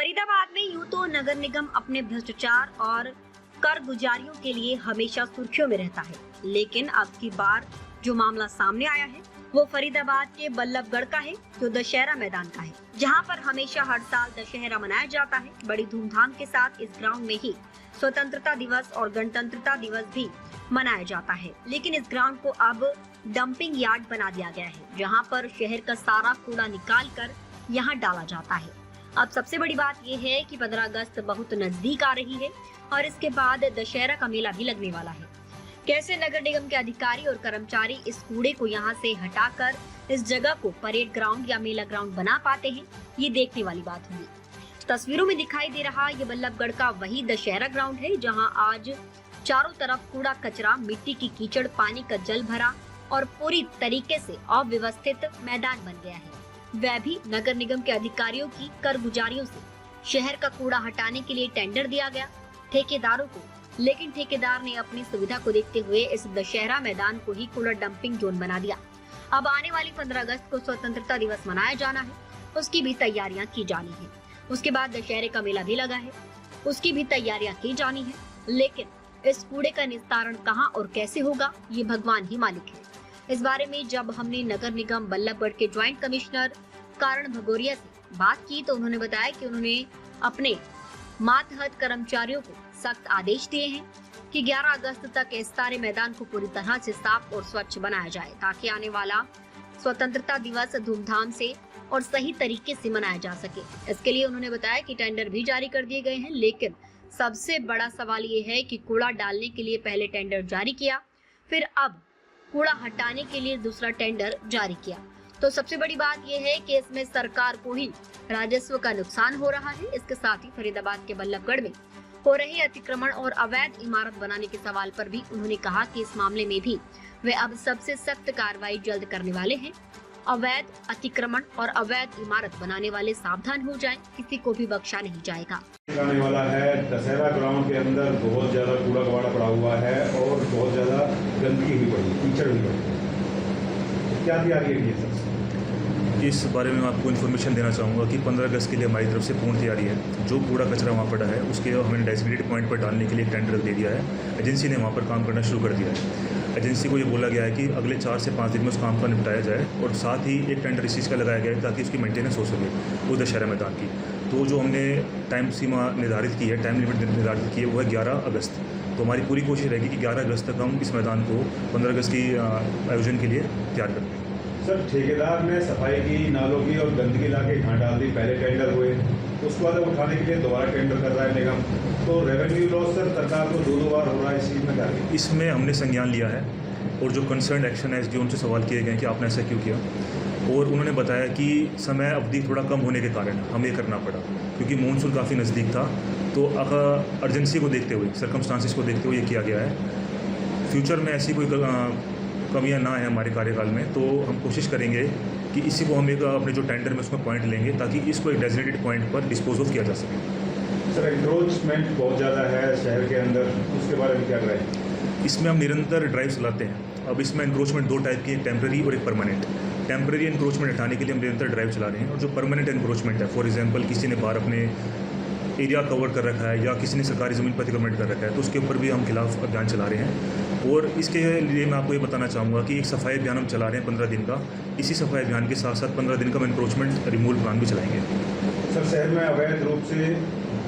फरीदाबाद में यूं तो नगर निगम अपने भ्रष्टाचार और कर गुजारियों के लिए हमेशा सुर्खियों में रहता है, लेकिन अब की बार जो मामला सामने आया है वो फरीदाबाद के बल्लभगढ़ का है, जो दशहरा मैदान का है, जहां पर हमेशा हर साल दशहरा मनाया जाता है। बड़ी धूमधाम के साथ इस ग्राउंड में ही स्वतंत्रता दिवस और गणतंत्रता दिवस भी मनाया जाता है, लेकिन इस ग्राउंड को अब डंपिंग यार्ड बना दिया गया है, जहां पर शहर का सारा कूड़ा निकाल कर यहाँ डाला जाता है। अब सबसे बड़ी बात यह है कि 15 अगस्त बहुत नजदीक आ रही है और इसके बाद दशहरा का मेला भी लगने वाला है। कैसे नगर निगम के अधिकारी और कर्मचारी इस कूड़े को यहाँ से हटाकर इस जगह को परेड ग्राउंड या मेला ग्राउंड बना पाते हैं, ये देखने वाली बात होगी। तस्वीरों में दिखाई दे रहा ये बल्लभगढ़ का वही दशहरा ग्राउंड है, जहाँ आज चारों तरफ कूड़ा कचरा, मिट्टी की कीचड़, पानी का जल भरा और पूरी तरीके से अव्यवस्थित मैदान बन गया है। वह भी नगर निगम के अधिकारियों की करगुजारियों से। शहर का कूड़ा हटाने के लिए टेंडर दिया गया ठेकेदारों को, लेकिन ठेकेदार ने अपनी सुविधा को देखते हुए इस दशहरा मैदान को ही कूड़ा डंपिंग जोन बना दिया। अब आने वाली 15 अगस्त को स्वतंत्रता दिवस मनाया जाना है, उसकी भी तैयारियां की जानी है। उसके बाद दशहरे का मेला भी लगा है, उसकी भी तैयारियां की जानी है, लेकिन इस कूड़े का निस्तारण कहाँ और कैसे होगा ये भगवान ही मालिक है। इस बारे में जब हमने नगर निगम बल्लभगढ़ के ज्वाइंट कमिश्नर कारण भगोरिया से बात की तो उन्होंने बताया कि उन्होंने अपने मातहत कर्मचारियों को सख्त आदेश दिए हैं कि 11 अगस्त तक इस सारे मैदान को पूरी तरह से साफ और स्वच्छ बनाया जाए, ताकि आने वाला स्वतंत्रता दिवस धूमधाम से और सही तरीके से मनाया जा सके। इसके लिए उन्होंने बताया कि टेंडर भी जारी कर दिए गए हैं, लेकिन सबसे बड़ा सवाल ये है कि कूड़ा डालने के लिए पहले टेंडर जारी किया, फिर अब कूड़ा हटाने के लिए दूसरा टेंडर जारी किया। तो सबसे बड़ी बात यह है कि इसमें सरकार को ही राजस्व का नुकसान हो रहा है। इसके साथ ही फरीदाबाद के बल्लभगढ़ में हो रहे अतिक्रमण और अवैध इमारत बनाने के सवाल पर भी उन्होंने कहा कि इस मामले में भी वे अब सबसे सख्त कार्रवाई जल्द करने वाले हैं। अवैध अतिक्रमण और अवैध इमारत बनाने वाले सावधान हो जाएं, किसी को भी बख्शा नहीं जाएगा। आने वाला है दशहरा ग्राउंड के अंदर बहुत ज्यादा कूड़ा कबाड़ा पड़ा हुआ है और बहुत ज्यादा गंदगी भी पड़ी, कीचड़ भी पड़ी। क्या तैयारी है ये सब? इस बारे में मैं आपको इन्फॉर्मेशन देना चाहूँगा कि 15 अगस्त के लिए हमारी तरफ से पूर्ण तैयारी है। जो कूड़ा कचरा वहाँ पड़ा है उसके हमने डेजिग्नेटेड पॉइंट पर डालने के लिए टेंडर दे दिया है। एजेंसी ने वहाँ पर काम करना शुरू कर दिया है। एजेंसी को ये बोला गया है कि अगले 4 से 5 दिन में उस काम का निपटाया जाए और साथ ही एक टेंडर इस चीज़ का लगाया गया है ताकि उसकी मेंटेनेंस हो सके वो दशहरा मैदान की। तो जो हमने टाइम सीमा निर्धारित की है, टाइम लिमिट निर्धारित की है, वो है 11 अगस्त। तो हमारी पूरी कोशिश रहेगी कि 11 अगस्त तक हम इस मैदान को 15 अगस्त की आयोजन के लिए तैयार कर दें। सर, ठेकेदार ने सफाई की, नालों की और गंदगी ला के यहाँ डाल दी, पहले टेंडर हुए, उसके बाद उठाने के लिए दोबारा टेंडर कर रहा है निगम। तो रेवेन्यू लॉस सर सरकार को 2 बार हो रहा है, इस चीज़ में क्या? इसमें हमने संज्ञान लिया है और जो कंसर्न एक्शन है इसके उनसे सवाल किए गए कि आपने ऐसा क्यों किया, और उन्होंने बताया कि समय अवधि थोड़ा कम होने के कारण हमें ये करना पड़ा, क्योंकि मानसून काफ़ी नज़दीक था। तो अर्जेंसी को देखते हुए, सर्कमस्टांसिस को देखते हुए ये किया गया है। फ्यूचर में ऐसी कोई कमियां ना है हमारे कार्यकाल में, तो हम कोशिश करेंगे कि इसी को हम एक अपने जो टेंडर में उसमें पॉइंट लेंगे ताकि इसको एक डेजिग्नेटेड पॉइंट पर डिस्पोज ऑफ किया जा सके। सर, एंक्रोचमेंट बहुत ज़्यादा है शहर के अंदर, उसके बारे में क्या करें? इसमें हम निरंतर ड्राइव चलाते हैं। अब इसमें एनक्रोचमेंट 2 टाइप की, एक टेम्प्रेरी और एक परमानेंट। टेम्प्रेरी एनक्रोचमेंट हटाने के लिए हम निरंतर ड्राइव चला रहे हैं, और जो परमानेंट एनक्रोचमेंट है, फॉर एग्जांपल किसी ने बाहर अपने एरिया कवर कर रखा है या किसी ने सरकारी ज़मीन पर अतिक्रमण कर रखा है, तो उसके ऊपर भी हम खिलाफ अभियान चला रहे हैं। और इसके लिए मैं आपको ये बताना चाहूँगा कि एक सफाई अभियान हम चला रहे हैं 15 दिन का। इसी सफाई अभियान के साथ साथ 15 दिन का हम एनक्रोचमेंट रिमूवल प्लान भी चलाएंगे। सर, शहर में अवैध रूप से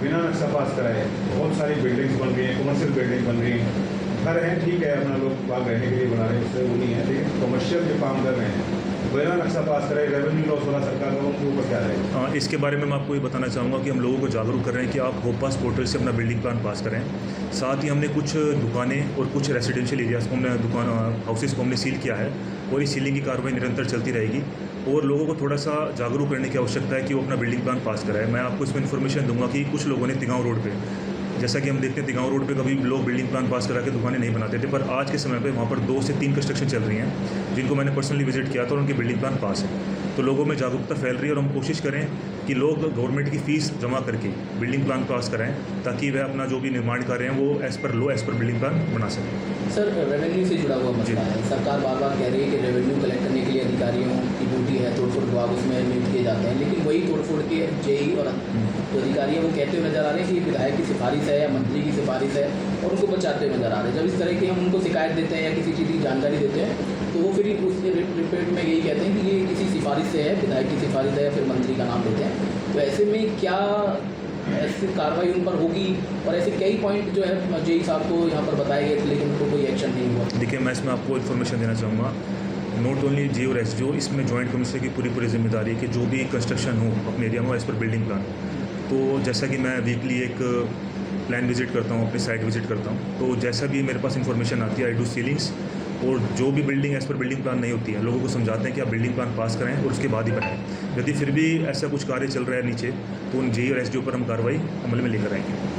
बिना नक्शा पास कराए बहुत सारी बिल्डिंग्स बन रही हैं, कमर्शियल बिल्डिंग बन रही हैं। घर हैं, ठीक है, अपना लोग बाग रहने के लिए बना रहे हैं, उससे वो नहीं है, लेकिन कमर्शियल जो काम कर रहे हैं बिना नक्शा पास कराए, रेवेन्यू लॉस हो रहा सरकार का, उनके ऊपर क्या रहेगा? हाँ, इसके बारे में मैं आपको ये बताना चाहूँगा कि हम लोगों को जागरूक कर रहे हैं कि आप होपास पोर्टल से अपना बिल्डिंग प्लान पास करें। साथ ही हमने कुछ दुकानें और कुछ रेसिडेंशियल एरियाज़ को हमने हाउसेज़ को हमने सील किया है, और इस सीलिंग की कार्रवाई निरंतर चलती रहेगी। और लोगों को थोड़ा सा जागरूक करने की आवश्यकता है कि वो अपना बिल्डिंग प्लान पास कराए। मैं आपको इसमें इन्फॉर्मेशन दूंगा कि कुछ लोगों ने तिगांव रोड पे, जैसा कि हम देखते हैं तिगांव रोड पे कभी लोग बिल्डिंग प्लान पास करा के दुकानें नहीं बनाते थे, पर आज के समय पे वहाँ पर 2 से 3 कंस्ट्रक्शन चल रही हैं, जिनको मैंने पर्सनली विजिट किया था और उनके बिल्डिंग प्लान पास है। तो लोगों में जागरूकता फैल रही है, और हम कोशिश करें कि लोग गवर्नमेंट की फ़ीस जमा करके बिल्डिंग प्लान पास कराएं, ताकि वह अपना जो भी निर्माण कार्य हैं वो एज़ पर बिल्डिंग प्लान बना सकें। सर, रेवेन्यू से जुड़ा हुआ मसला है। सरकार बार बार कह रही है कि रेवेन्यू कलेक्ट करने के लिए अधिकारियों की ड्यूटी है, तोड़फोड़ विभाग उसमें नियुक्त किए जाते हैं, लेकिन वही तोड़फोड़ के जेई और जो अधिकारी हैं वो कहते हुए नजर आ रहे हैं कि ये विधायक की सिफारिश है या मंत्री की सिफारिश है, और उनको बचाते हुए नजर आ रहे हैं। जब इस तरह की हम उनको शिकायत देते हैं या किसी चीज़ की जानकारी देते हैं तो वो फिर उस रिपोर्ट में यही कहते हैं कि ये किसी सिफारिश से है, विधायक की सिफारिश है या फिर मंत्री का नाम देते हैं। तो ऐसे में क्या ऐसी कार्रवाई उन पर होगी, और ऐसे कई पॉइंट जो है जेई साहब को यहाँ पर बताए गए थे लेकिन उनको कोई एक्शन नहीं हुआ। देखिए, मैं इसमें आपको इन्फॉर्मेशन देना चाहूँगा, नॉट ओनली जे और एसडीओ, इसमें जॉइंट कमिश्नर की पूरी जिम्मेदारी है कि जो भी कंस्ट्रक्शन हो अपने एरिया में एज़ पर बिल्डिंग प्लान। तो जैसा कि मैं वीकली एक प्लान विजिट करता हूँ, अपनी साइट विजिट करता हूँ, तो जैसा भी मेरे पास इन्फॉर्मेशन आती है आई डू सीलिंग्स, और जो भी building as per building plan नहीं होती है लोगों को समझाते हैं कि आप बिल्डिंग प्लान पास करें और उसके बाद ही बनाएं। यदि फिर भी ऐसा कुछ कार्य चल रहा है नीचे तो उन जेई और एसडीओ पर हम कार्रवाई अमल में लेकर आएंगे।